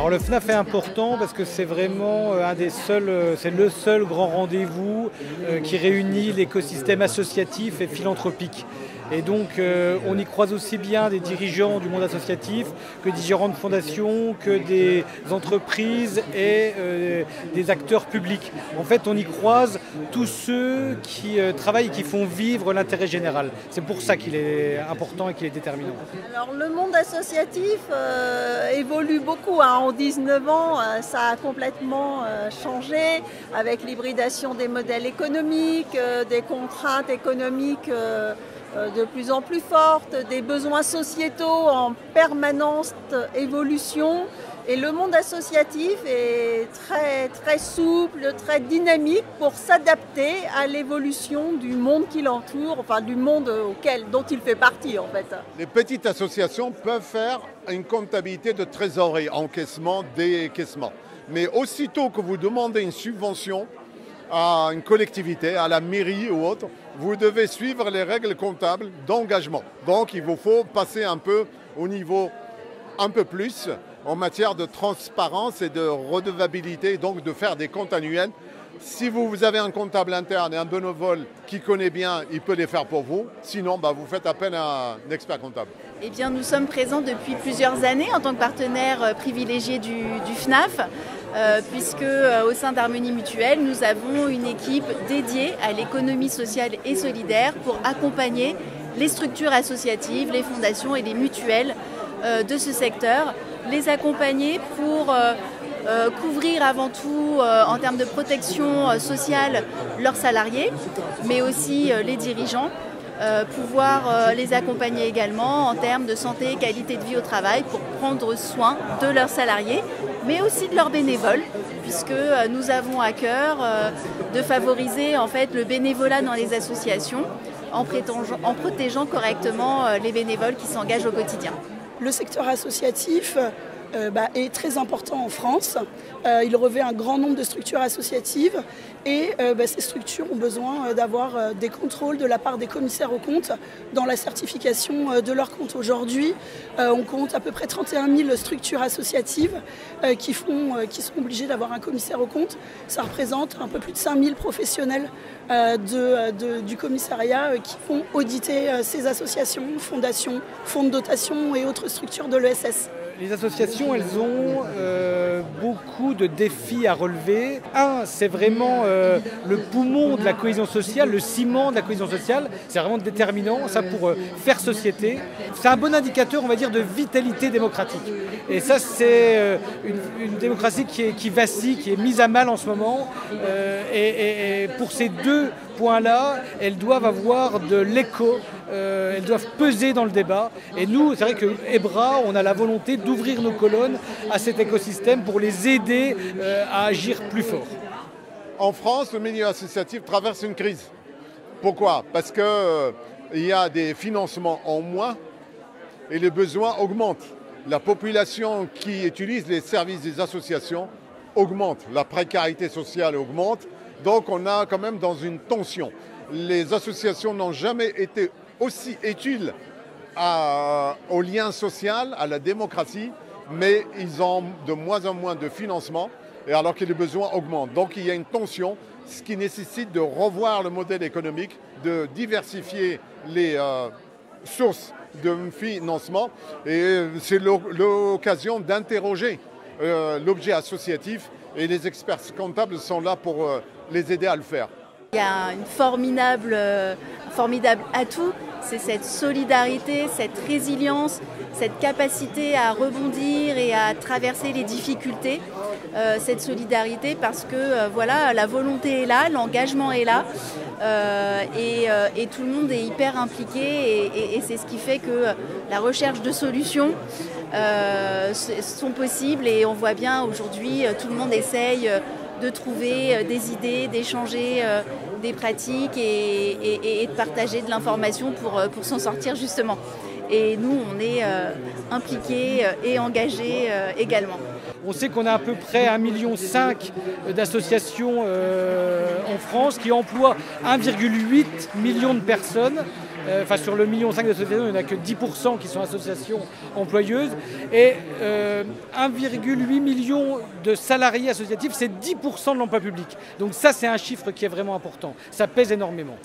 Alors le FNAF est important parce que c'est vraiment un des seuls, c'est le seul grand rendez-vous qui réunit l'écosystème associatif et philanthropique. Et donc on y croise aussi bien des dirigeants du monde associatif que des gérants de fondations, que des entreprises et des acteurs publics. En fait, on y croise tous ceux qui travaillent et qui font vivre l'intérêt général. C'est pour ça qu'il est important et qu'il est déterminant. Alors le monde associatif évolue beaucoup. En 19 ans, ça a complètement changé avec l'hybridation des modèles économiques, des contraintes économiques de plus en plus fortes, des besoins sociétaux en permanente évolution. Et le monde associatif est très souple, très dynamique pour s'adapter à l'évolution du monde qui l'entoure, enfin du monde dont il fait partie en fait. Les petites associations peuvent faire une comptabilité de trésorerie, encaissement, décaissement. Mais aussitôt que vous demandez une subvention à une collectivité, à la mairie ou autre, vous devez suivre les règles comptables d'engagement. Donc il vous faut passer un peu au niveau un peu plus en matière de transparence et de redevabilité, donc de faire des comptes annuels. Si vous avez un comptable interne et un bénévole qui connaît bien, il peut les faire pour vous. Sinon, vous faites appel à un expert comptable. Eh bien, nous sommes présents depuis plusieurs années en tant que partenaire privilégié du FNAF, puisque au sein d'Harmonie Mutuelle, nous avons une équipe dédiée à l'économie sociale et solidaire pour accompagner les structures associatives, les fondations et les mutuelles de ce secteur, les accompagner pour couvrir avant tout en termes de protection sociale leurs salariés, mais aussi les dirigeants, pouvoir les accompagner également en termes de santé et qualité de vie au travail pour prendre soin de leurs salariés, mais aussi de leurs bénévoles, puisque nous avons à cœur de favoriser en fait le bénévolat dans les associations en protégeant correctement les bénévoles qui s'engagent au quotidien. Le secteur associatif est très important en France. Il revêt un grand nombre de structures associatives et ces structures ont besoin d'avoir des contrôles de la part des commissaires aux comptes dans la certification de leurs comptes. Aujourd'hui, on compte à peu près 31 000 structures associatives qui sont obligées d'avoir un commissaire aux comptes. Ça représente un peu plus de 5 000 professionnels du commissariat qui vont auditer ces associations, fondations, fonds de dotation et autres structures de l'ESS. Les associations, elles ont beaucoup de défis à relever. Un, c'est vraiment le poumon de la cohésion sociale, le ciment de la cohésion sociale. C'est vraiment déterminant, ça, pour faire société. C'est un bon indicateur, on va dire, de vitalité démocratique. Et ça, c'est une démocratie qui vacille, qui est mise à mal en ce moment. Et pour ces deux points-là, elles doivent avoir de l'écho, elles doivent peser dans le débat. Et nous, c'est vrai que EBRA, on a la volonté d'ouvrir nos colonnes à cet écosystème pour les aider à agir plus fort. En France, le milieu associatif traverse une crise. Pourquoi? Parce qu'il y a des financements en moins et les besoins augmentent. La population qui utilise les services des associations augmente, la précarité sociale augmente. Donc on a quand même dans une tension. Les associations n'ont jamais été aussi utiles au lien social, à la démocratie, mais ils ont de moins en moins de financement, et alors que les besoins augmentent. Donc il y a une tension, ce qui nécessite de revoir le modèle économique, de diversifier les sources de financement, et c'est l'occasion d'interroger l'objet associatif, et les experts comptables sont là pour les aider à le faire. Il y a un formidable atout, c'est cette solidarité, cette résilience, cette capacité à rebondir et à traverser les difficultés. Cette solidarité parce que voilà, la volonté est là, l'engagement est là et tout le monde est hyper impliqué et c'est ce qui fait que la recherche de solutions sont possibles et on voit bien aujourd'hui tout le monde essaye de trouver des idées, d'échanger des pratiques et de partager de l'information pour s'en sortir justement. Et nous, on est impliqués et engagés également. On sait qu'on a à peu près 1,5 million d'associations en France qui emploient 1,8 million de personnes. Enfin, sur le 1,5 million d'associations, il n'y en a que 10% qui sont associations employeuses. Et 1,8 million de salariés associatifs, c'est 10% de l'emploi public. Donc ça, c'est un chiffre qui est vraiment important. Ça pèse énormément.